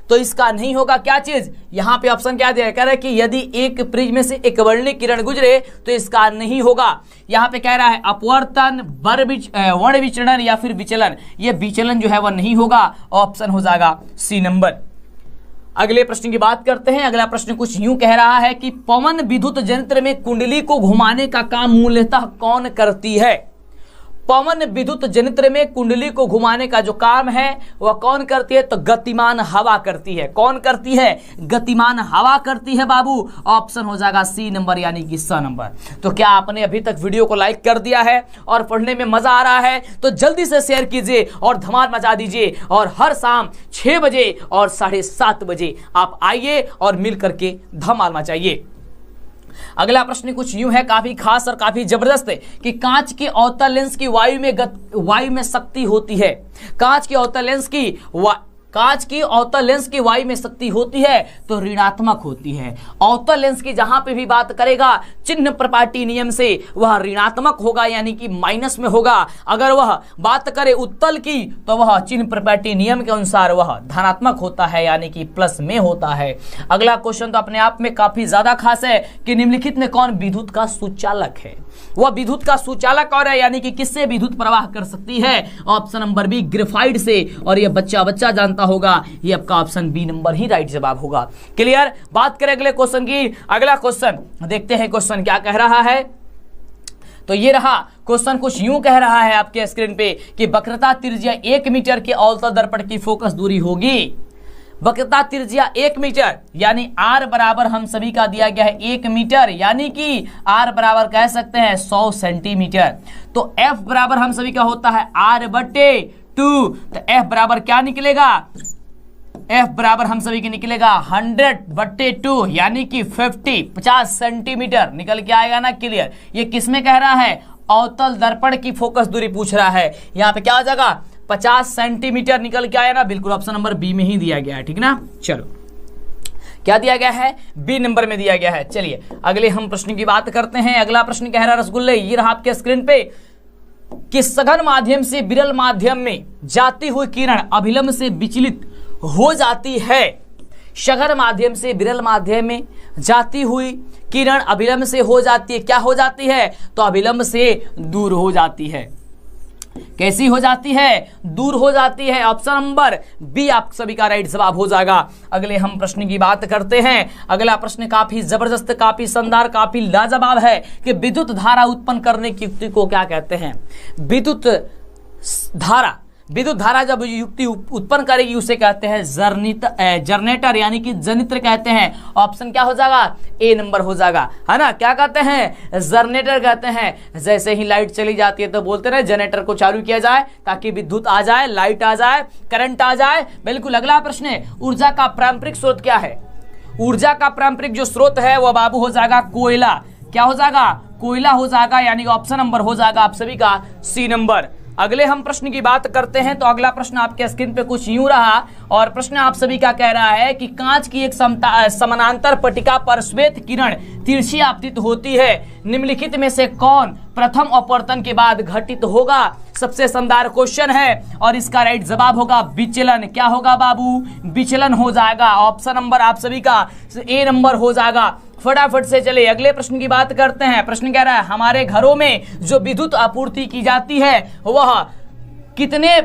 Speaker 1: तो इसका नहीं होगा क्या चीज, यहां पे ऑप्शन क्या दिया, कह रहा है कि यदि एक प्रिज्म से एक वर्णिक किरण गुजरे तो इसका नहीं होगा। यहां पे कह रहा है अपवर्तन, वर्ण विचलन या फिर विचलन, ये विचलन जो है वह नहीं होगा। ऑप्शन हो जाएगा सी नंबर। अगले प्रश्न की बात करते हैं। अगला प्रश्न कुछ यूं कह रहा है कि पवन विद्युत यंत्र में कुंडली को घुमाने का काम मूलतः कौन करती है। पवन विद्युत यंत्र में कुंडली को घुमाने का जो काम है वह कौन करती है, तो गतिमान हवा करती है। कौन करती है? गतिमान हवा करती है बाबू। ऑप्शन हो जाएगा सी नंबर यानी कि स नंबर। तो क्या आपने अभी तक वीडियो को लाइक कर दिया है और पढ़ने में मजा आ रहा है तो जल्दी से शेयर कीजिए और धमाल मचा दीजिए। और हर शाम 6 बजे और 7:30 बजे आप आइए और मिल करके धमाल मचाइए। अगला प्रश्न कुछ यूं है, काफी खास और काफी जबरदस्त है कि कांच के अवतल लेंस की वायु में शक्ति होती है। कांच के अवतल लेंस की वायु में शक्ति होती है तो ऋणात्मक होती है। अवतल लेंस की जहां पे भी बात करेगा चिन्ह प्रपाटी नियम से वह ऋणात्मक होगा यानी कि माइनस में होगा। अगर वह बात करे उत्तल की तो वह चिन्ह प्रपाटी नियम के अनुसार वह धनात्मक होता है यानी कि प्लस में होता है। अगला क्वेश्चन तो अपने आप में काफी ज्यादा खास है कि निम्नलिखित में कौन विद्युत का सुचालक है। वह विद्युत का सुचालक और है यानी कि किससे विद्युत प्रवाह कर सकती है। ऑप्शन नंबर बी ग्रेफाइट से। और यह बच्चा जानता होगा, ये आपका ऑप्शन बी नंबर ही राइट जवाब होगा। क्लियर। बात करें अगले क्वेश्चन की। अगला क्वेश्चन देखते हैं क्वेश्चन क्या कह रहा है। तो ये रहा क्वेश्चन, कुछ यूं कह रहा है आपके स्क्रीन पे कि वक्रता त्रिज्या 1 मीटर के अवतल दर्पण की फोकस दूरी होगी। वक्रता त्रिज्या 1 मीटर यानी R बराबर हम सभी का दिया गया है 1 मीटर यानी कि R बराबर कह सकते हैं 100 सेंटीमीटर। तो F बराबर हम सभी का होता है R/2। तो F बराबर क्या निकलेगा, F बराबर हम सभी की निकलेगा 100/2 यानी कि 50 सेंटीमीटर निकल के आएगा ना। क्लियर। ये किसमें कह रहा है, अवतल दर्पण की फोकस दूरी पूछ रहा है। यहाँ पे क्या हो जाएगा 50 सेंटीमीटर निकल के आया ना। बिल्कुल ऑप्शन नंबर बी में ही दिया गया है, ठीक ना। चलो क्या दिया गया है, बी नंबर में दिया गया है। चलिए अगले हम प्रश्न की बात करते हैं। अगला प्रश्न कह रहा है रसगुल्ले, ये रहा आपके स्क्रीन पे कि सघन माध्यम से विरल माध्यम में जाती हुई किरण अभिलंब से विचलित हो जाती है। सघन माध्यम से विरल माध्यम में जाती हुई किरण अभिलंब से हो जाती है, क्या हो जाती है, तो अभिलंब से दूर हो जाती है। कैसी हो जाती है, दूर हो जाती है। ऑप्शन नंबर बी आप सभी का राइट जवाब हो जाएगा। अगले हम प्रश्न की बात करते हैं। अगला प्रश्न काफी जबरदस्त, काफी शानदार, काफी लाजवाब है कि विद्युत धारा उत्पन्न करने की युक्ति को क्या कहते हैं। विद्युत धारा जब युक्ति उत्पन्न करेगी उसे कहते हैं जनरेटर यानी कि जनित्र कहते हैं। ऑप्शन क्या हो जाएगा, ए नंबर हो जाएगा, है ना। क्या कहते हैं, जनरेटर कहते हैं। जैसे ही लाइट चली जाती है तो बोलते रहे जनरेटर को चालू किया जाए ताकि विद्युत आ जाए, लाइट आ जाए, करंट आ जाए। बिल्कुल। अगला प्रश्न है, ऊर्जा का पारंपरिक स्रोत क्या है। ऊर्जा का पारंपरिक जो स्रोत है वह बाबू हो जाएगा कोयला। क्या हो जाएगा, कोयला हो जाएगा यानी ऑप्शन नंबर हो जाएगा आप सभी का सी नंबर। अगले हम प्रश्न की बात करते हैं। तो अगला प्रश्न आपके स्क्रीन पे कुछ यूं रहा और प्रश्न आप सभी का कह रहा है कि कांच की एक समानांतर पट्टिका पर श्वेत किरण तिरछी आपतित होती है, निम्नलिखित में से कौन प्रथम अपवर्तन के बाद घटित होगा? सबसे शानदार क्वेश्चन है और इसका राइट जवाब होगा विचलन। क्या होगा बाबू? विचलन हो जाएगा। ऑप्शन नंबर आप सभी का ए नंबर हो जाएगा। फटाफट से चले अगले प्रश्न की बात करते हैं। प्रश्न कह रहा है हमारे घरों में जो विद्युत आपूर्ति की जाती है वह कितने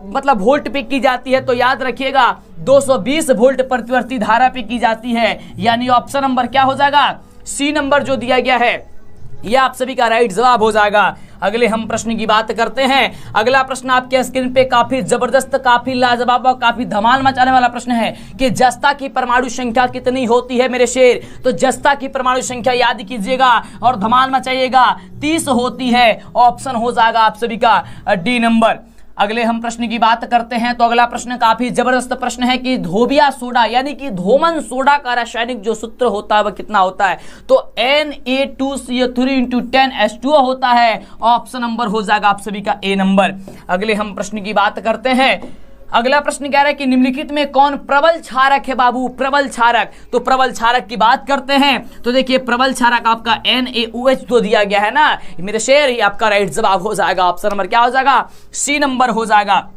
Speaker 1: मतलब वोल्ट पे की जाती है? तो याद रखिएगा 220 वोल्ट प्रतिवर्ती धारा पे की जाती है, यानी ऑप्शन नंबर क्या हो जाएगा? सी नंबर जो दिया गया है यह आप सभी का राइट जवाब हो जाएगा। अगले हम प्रश्न की बात करते हैं। अगला प्रश्न आपके स्क्रीन पे काफी जबरदस्त, काफी लाजवाब और काफी धमाल मचाने वाला प्रश्न है कि जस्ता की परमाणु संख्या कितनी होती है मेरे शेर? तो जस्ता की परमाणु संख्या याद कीजिएगा और धमाल मचाइएगा, 30 होती है। ऑप्शन हो जाएगा आप सभी का डी नंबर। अगले हम प्रश्न की बात करते हैं। तो अगला प्रश्न काफी जबरदस्त प्रश्न है कि धोबिया सोडा यानी कि धोमन सोडा का रासायनिक जो सूत्र होता है वह कितना होता है? तो Na2CO3 × 10H2O होता है। ऑप्शन नंबर हो जाएगा आप सभी का ए नंबर। अगले हम प्रश्न की बात करते हैं। अगला प्रश्न कह रहा है कि निम्नलिखित में कौन प्रबल क्षारक है बाबू? प्रबल क्षारक। तो प्रबल क्षारक की बात करते हैं तो देखिए प्रबल क्षारक आपका NaOH तो दिया गया है ना मेरे शेर, ही आपका राइट जवाब हो जाएगा। ऑप्शन नंबर क्या हो जाएगा? सी नंबर हो जाएगा।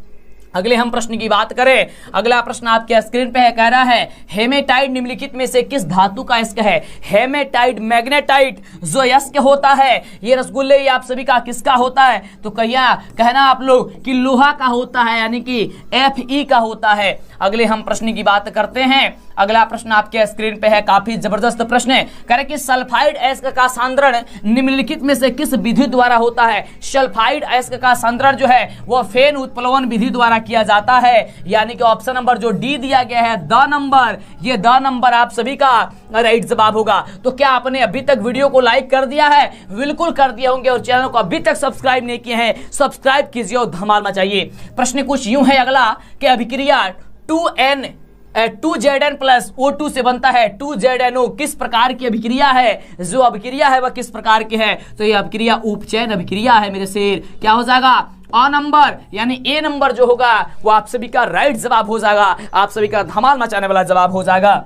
Speaker 1: अगले हम प्रश्न की बात करें। अगला प्रश्न आपके स्क्रीन पे है, कह रहा है हेमेटाइट निम्नलिखित में से किस धातु का अयस्क है? हेमेटाइट, मैग्नेटाइट जो अयस्क होता है ये रसगुल्ले ये आप सभी का किसका होता है? तो कहना आप लोग कि लोहा का होता है, यानी कि Fe का होता है। अगले हम प्रश्न की बात करते हैं। अगला प्रश्न आपके स्क्रीन पे है, काफी जबरदस्त प्रश्न है, कह रहे कि सल्फाइड अयस्क का सांद्रण निम्नलिखित में से किस विधि द्वारा होता है? सल्फाइड अयस्क का सांद्रण जो है वह फेन उत्प्लवन विधि द्वारा किया जाता है, यानी कि ऑप्शन नंबर जो डी दिया गया है द नंबर, ये द नंबर आप सभी का राइट जवाब होगा। तो क्या आपने अभी तक वीडियो को लाइक कर दिया है? बिल्कुल कर दिया होंगे। और चैनल को अभी तक सब्सक्राइब नहीं किए हैं, सब्सक्राइब कीजिए और धमाल मचाइए। प्रश्न कुछ यूं है अगला कि अभिक्रिया 2Zn प्लस O2 से बनता है 2ZnO किस प्रकार की अभिक्रिया है? जो अभिक्रिया है वह किस प्रकार की है? तो यह अभिक्रिया उपचयन अभिक्रिया है मेरे शेर। क्या हो जाएगा? अ नंबर, यानी ए नंबर जो होगा वो आप सभी का राइट जवाब हो जाएगा, आप सभी का धमाल मचाने वाला जवाब हो जाएगा।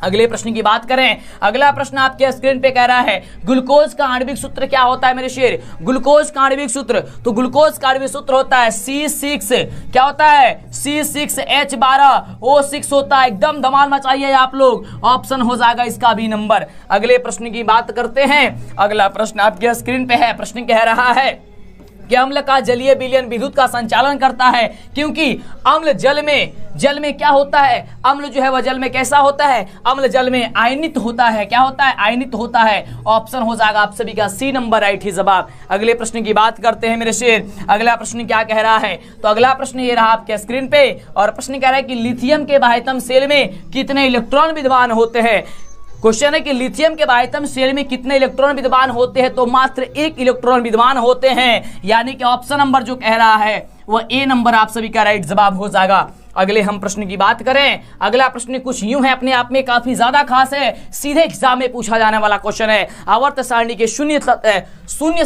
Speaker 1: अगले प्रश्न की बात करें। अगला प्रश्न आपके स्क्रीन पे कह रहा है ग्लूकोज का आणविक सूत्र क्या होता है मेरे शेर? ग्लूकोज का आणविक सूत्र, तो ग्लूकोज का आणविक सूत्र होता है C6, क्या होता है? C6H12O6 होता है। एकदम धमाल मचाइए आप लोग, ऑप्शन हो जाएगा इसका भी नंबर। अगले प्रश्न की बात करते हैं। अगला प्रश्न आपके स्क्रीन पे है। प्रश्न कह रहा है कि अम्ल का जलीय विलयन विद्युत का संचालन करता है, क्योंकि अम्ल जल में क्या होता है? अम्ल जो है वह जल में कैसा होता है? अम्ल जल में आयनित होता है। क्या होता है? आयनित होता है। ऑप्शन हो जाएगा आप सभी का सी नंबर राइट ही जवाब। अगले प्रश्न की बात करते हैं मेरे शेर। अगला प्रश्न क्या कह रहा है? तो अगला प्रश्न ये रहा आपके स्क्रीन पे और प्रश्न कह रहा है कि लिथियम के बाह्यतम सेल में कितने इलेक्ट्रॉन विद्यमान होते हैं? क्वेश्चन है कि लिथियम के बाह्यतम शेल में कितने इलेक्ट्रॉन विद्यमान होते हैं? तो मात्र 1 इलेक्ट्रॉन विद्यमान होते हैं, यानी कि ऑप्शन नंबर जो कह रहा है वह ए नंबर आप सभी का राइट जवाब हो जाएगा। अगले हम प्रश्न की बात करें। अगला प्रश्न कुछ यूं है, अपने आप में काफी ज्यादा खास है, सीधे एग्जाम में पूछा जाने वाला क्वेश्चन है। आवर्त सारणी के शून्य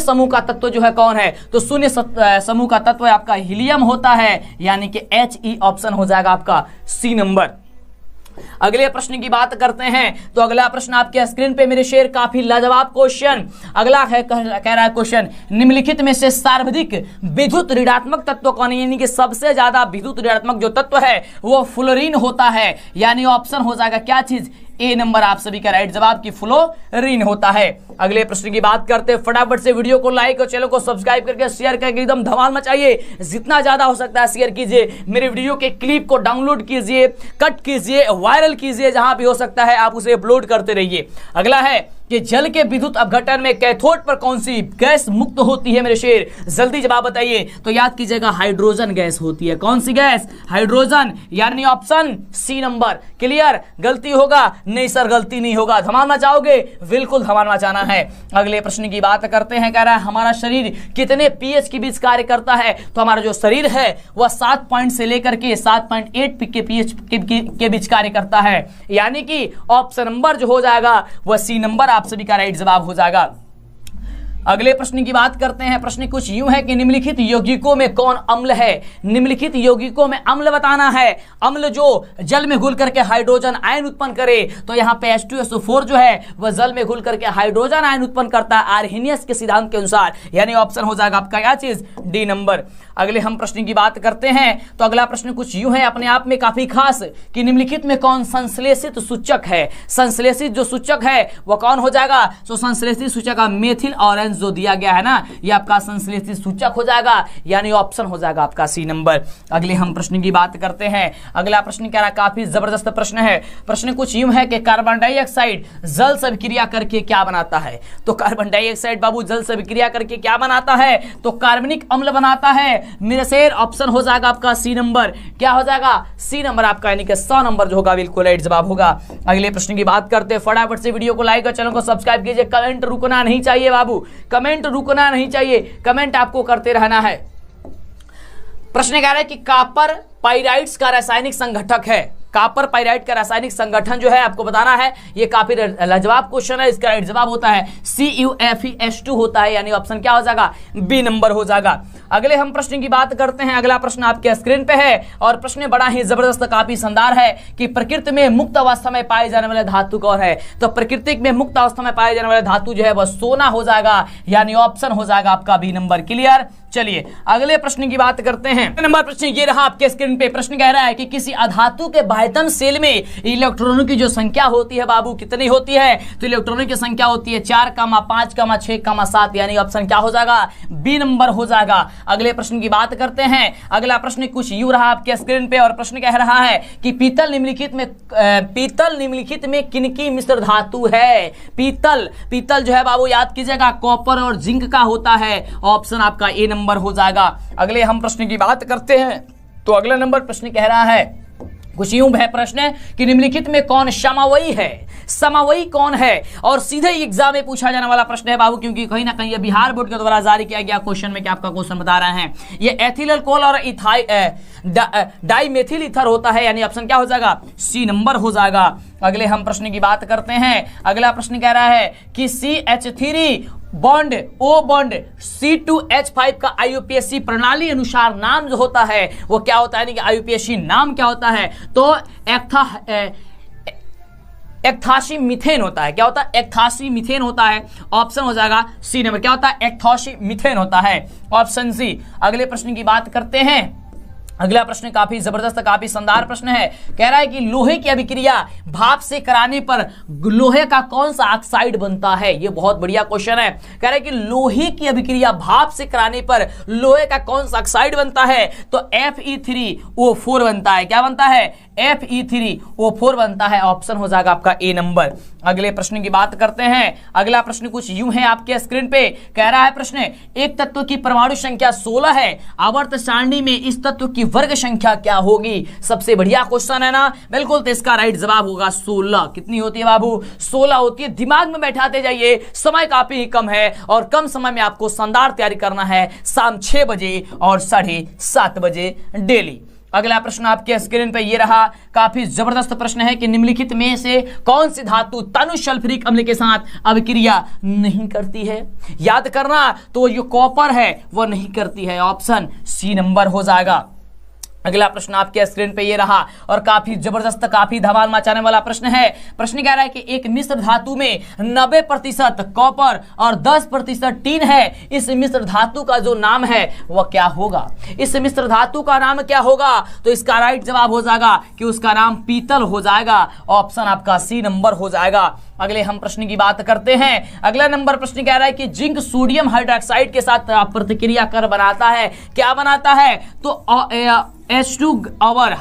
Speaker 1: समूह का तत्व जो है कौन है? तो शून्य समूह का तत्व आपका हीलियम होता है, यानी कि He। ऑप्शन हो जाएगा आपका सी नंबर। अगले प्रश्न की बात करते हैं। तो अगला प्रश्न आपके स्क्रीन पे मेरे शेर, काफी लाजवाब क्वेश्चन। अगला है कह रहा है क्वेश्चन निम्नलिखित में से सर्वाधिक विद्युत ऋणात्मक तत्व कौन है? यानी कि सबसे ज्यादा विद्युत ऋणात्मक जो तत्व है वो फ्लोरीन होता है, यानी ऑप्शन हो जाएगा क्या चीज? ए नंबर आप सभी का राइट जवाब की फ्लोरीन होता है। अगले प्रश्न की बात करते हैं। फटाफट से वीडियो को लाइक और चैनल को सब्सक्राइब करके शेयर करके एकदम धमाल मचाइए, जितना ज्यादा हो सकता है शेयर कीजिए। मेरे वीडियो के क्लिप को डाउनलोड कीजिए, कट कीजिए, वायरल कीजिए, जहां भी हो सकता है आप उसे अपलोड करते रहिए। अगला है कि जल के विद्युत अपघटन में कैथोड पर कौन सी गैस मुक्त होती है मेरे शेर? जल्दी जवाब बताइए। तो याद कीजिएगा हाइड्रोजन गैस होती है। कौन सी गैस? हाइड्रोजन, यानी ऑप्शन सी नंबर। क्लियर? गलती होगा? नहीं सर गलती नहीं होगा। धमाल मचाओगे? बिल्कुल धमाल मचाना है। अगले प्रश्न की बात करते हैं। कह रहा है हमारा शरीर कितने पीएच के बीच कार्य करता है? तो हमारा जो शरीर है वह 7 पॉइंट से लेकर के 7.8 के पीएच के बीच कार्य करता है, यानी कि ऑप्शन नंबर जो हो जाएगा वह सी नंबर आप सभी का राइट जवाब हो जाएगा। अगले प्रश्न की बात करते हैं। प्रश्न कुछ यूं है कि निम्नलिखित यौगिकों में कौन अम्ल है। निम्नलिखित यौगिकों में अम्ल बताना है। अम्ल जो जल में घुल करके हाइड्रोजन आयन उत्पन्न करे, तो यहाँ पे H2SO4 जो है वह जल में घुल करके हाइड्रोजन आयन उत्पन्न करता है आर्हेनियस के सिद्धांत के अनुसार, यानी ऑप्शन हो जाएगा आपका क्या चीज, डी नंबर। अगले हम प्रश्न की बात करते हैं। तो अगला प्रश्न कुछ यूं है, अपने आप में काफी खास, कि निम्नलिखित में कौन संश्लेषित सूचक है। संश्लेषित जो सूचक है वह कौन हो जाएगा, तो संश्लेषित सूचक मेथिल ऑरेंज जो दिया गया है ना, यह आपका संश्लेषित सूचक हो जाएगा, यानी ऑप्शन हो जाएगा आपका सी नंबर। अगले हम प्रश्न की बात करते हैं। अगला प्रश्न क्या रहा, काफी जबरदस्त प्रश्न है। प्रश्न कुछ यूं है कि कार्बन डाइऑक्साइड जल से अभिक्रिया करके क्या बनाता है। तो कार्बन डाइऑक्साइड बाबू जल से अभिक्रिया करके क्या बनाता है, तो कार्बनिक अम्ल बनाता है। मेरे शेर ऑप्शन हो जाएगा आपका सी नंबर। क्या हो जाएगा, सी नंबर आपका, यानी कि 100 नंबर जो होगा बिल्कुल राइट जवाब होगा। अगले प्रश्न की बात करते हैं। फटाफट से वीडियो को लाइक और चैनल को सब्सक्राइब कीजिए। कमेंट रुकना नहीं चाहिए बाबू, कमेंट रुकना नहीं चाहिए, कमेंट आपको करते रहना है। प्रश्न कह रहा है कि कॉपर पाइराइड्स का रासायनिक संगठक है। कॉपर पाइराइड का रासायनिक संगठन जो है आपको बताना है। ये काफी लाजवाब क्वेश्चन है। इसका राइट जवाब होता है CuFeS2 होता है, यानी ऑप्शन क्या हो जाएगा, बी नंबर हो जाएगा। अगले हम प्रश्न की बात करते हैं। अगला प्रश्न आपके स्क्रीन पे है और प्रश्न बड़ा ही जबरदस्त काफी शानदार है कि प्रकृति में मुक्त अवस्था में पाए जाने वाले धातु कौन है। तो प्रकृति में मुक्त अवस्था में पाए जाने वाले धातु जो है वह सोना हो जाएगा, यानी ऑप्शन हो जाएगा आपका बी नंबर। क्लियर। चलिए अगले प्रश्न की बात करते हैं। नंबर प्रश्न ये रहा आपके स्क्रीन पे। प्रश्न कह रहा है कि किसी अधातु के बाह्यतम सेल में इलेक्ट्रॉनों की जो संख्या होती है बाबू कितनी होती है, तो इलेक्ट्रॉनों की संख्या होती है 4, 5, 6, 7, यानी ऑप्शन क्या हो जाएगा, बी नंबर हो जाएगा। अगले प्रश्न की बात करते हैं। अगला प्रश्न कुछ यूं रहा आपके स्क्रीन पे और प्रश्न कह रहा है कि पीतल निम्नलिखित में किनकी मिश्र धातु है। पीतल जो है बाबू याद कीजिएगा कॉपर और जिंक का होता है, ऑप्शन आपका ए नंबर हो जाएगा। अगले हम प्रश्न की बात करते हैं। तो अगला नंबर प्रश्न कह रहा है कुछ यूं है प्रश्न कि निम्नलिखित में कौन समवयी है। समवयी कौन है, और सीधे एग्जाम में पूछा जाने वाला प्रश्न है बाबू, क्योंकि कहीं ना कहीं ये बिहार बोर्ड के द्वारा जारी किया गया क्वेश्चन में क्या आपका क्वेश्चन बता रहे हैं। ये एथिल अल्कोहल और डाइमेथिल ईथर होता है, यानी ऑप्शन क्या हो जाएगा, सी नंबर हो जाएगा। अगले हम प्रश्न की बात करते हैं। अगला प्रश्न कह रहा है कि CH3 bond O bond C2H5 का IUPAC प्रणाली अनुसार नाम जो होता है वो क्या होता है, यानी कि IUPAC नाम क्या होता है, तो एक्थासी मीथेन होता है। क्या होता है, एक्थासी मीथेन होता है, ऑप्शन हो जाएगा सी नंबर। क्या होता है, एक्थासी मीथेन होता है, ऑप्शन सी। अगले प्रश्न की बात करते हैं। अगला प्रश्न काफी जबरदस्त काफी शानदार प्रश्न है। कह रहा है कि लोहे की अभिक्रिया भाप से कराने पर लोहे का कौन सा ऑक्साइड बनता है। ये बहुत बढ़िया क्वेश्चन है। कह रहा है कि लोहे की अभिक्रिया भाप से कराने पर लोहे का कौन सा ऑक्साइड बनता है, तो Fe3O4 बनता है। क्या बनता है, Fe3O4 बनता है, ऑप्शन हो जाएगा आपका ए नंबर। अगले प्रश्न की बात करते हैं। अगला प्रश्न कुछ यूं है आपके स्क्रीन पे। कह रहा है प्रश्न एक तत्व की परमाणु संख्या 16 है, आवर्त सारणी में इस तत्व की वर्ग संख्या क्या होगी। सबसे बढ़िया क्वेश्चन है ना, बिल्कुल। तो इसका राइट जवाब होगा 16। कितनी होती है बाबू, 16 होती है। दिमाग में बैठाते जाइए, समय काफी कम है और कम समय में आपको शानदार तैयारी करना है, शाम 6 बजे और 7:30 बजे डेली। अगला प्रश्न आपके स्क्रीन पे ये रहा, काफी जबरदस्त प्रश्न है कि निम्नलिखित में से कौन सी धातु तनु सल्फ्यूरिक अम्ल के साथ अभिक्रिया नहीं करती है। याद करना, तो ये कॉपर है वो नहीं करती है, ऑप्शन सी नंबर हो जाएगा। अगला प्रश्न आपके स्क्रीन पे ये रहा और काफी जबरदस्त काफी धमाल मचाने वाला प्रश्न है। प्रश्न कह रहा है कि एक मिश्र धातु में 90% कॉपर और 10% टीन है। इस मिश्र धातु का जो नाम है वह क्या होगा। इस मिश्र धातु का नाम क्या होगा, तो इसका राइट जवाब हो जाएगा कि उसका नाम पीतल हो जाएगा, ऑप्शन आपका सी नंबर हो जाएगा। अगले हम प्रश्न की बात करते हैं। अगला नंबर प्रश्न कह रहा है कि जिंक सोडियम हाइड्रोक्साइड के साथ प्रतिक्रिया कर बनाता है। क्या बनाता है, तो H2 और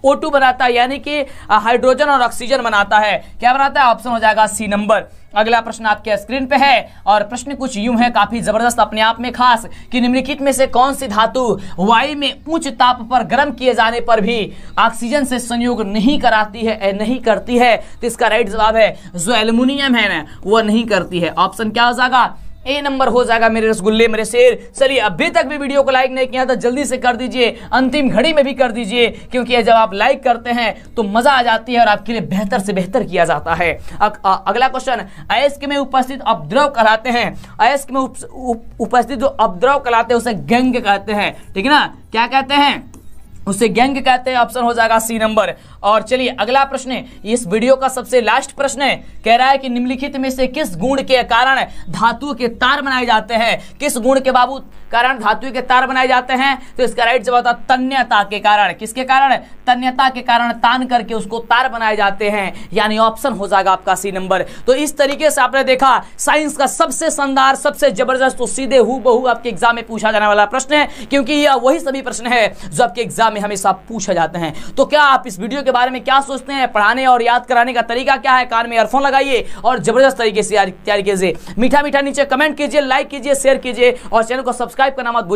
Speaker 1: O2 बनाता है, यानी कि हाइड्रोजन और ऑक्सीजन बनाता है। क्या बनाता है, ऑप्शन हो जाएगा सी नंबर। अगला प्रश्न आपके स्क्रीन पे है और प्रश्न कुछ यूं है काफी जबरदस्त अपने आप में खास कि निम्नलिखित में से कौन सी धातु वायु में उच्च ताप पर गर्म किए जाने पर भी ऑक्सीजन से संयोग नहीं करती है। तो इसका राइट जवाब है जो एल्युमिनियम है ना, वह नहीं करती है, ऑप्शन क्या हो जाएगा ए नंबर हो जाएगा मेरे रसगुल्ले मेरे शेर। चलिए अभी तक भी वीडियो को लाइक नहीं किया तो जल्दी से कर दीजिए, अंतिम घड़ी में भी कर दीजिए, क्योंकि जब आप लाइक करते हैं तो मजा आ जाती है और आपके लिए बेहतर से बेहतर किया जाता है। अगला क्वेश्चन, अयस्क में उपस्थित अपद्रव कहलाते हैं, अयस्क में उपस्थित जो अपद्रव कहलाते हैं उसे गैंग कहते हैं, ठीक है ना, क्या कहते हैं, उसे गैंग कहते हैं। ऑप्शन हो जाएगा सी नंबर। और चलिए अगला प्रश्न है, इस वीडियो का सबसे लास्ट प्रश्न है, कह रहा है कि निम्नलिखित में से किस गुण के कारण धातु के तार बनाए जाते हैं, किस गुण के बाबू कारण धातु के तार बनाए जाते हैं, तो इसका राइट जवाब था तन्यता के कारण। किसके कारण, तन्यता के कारण तान करके उसको तार बनाए जाते हैं, यानी ऑप्शन हो जाएगा आपका सी नंबर। तो इस तरीके से आपने देखा साइंस का सबसे शानदार सबसे जबरदस्त तो सीधे हूबहू आपके एग्जाम में पूछा जाने वाला प्रश्न है, क्योंकि यह वही सभी प्रश्न है जो आपके एग्जाम में हमेशा पूछे जाते हैं। तो क्या आप इस वीडियो के बारे में क्या सोचते हैं, पढ़ाने और याद कराने का तरीका क्या है, कान में ईयरफोन लगाइए और जबरदस्त तरीके से तैयारी कीजिए। मीठा मीठा नीचे कमेंट कीजिए, लाइक कीजिए, शेयर कीजिए और चैनल को सब्सक्राइब करना मत भूलिए।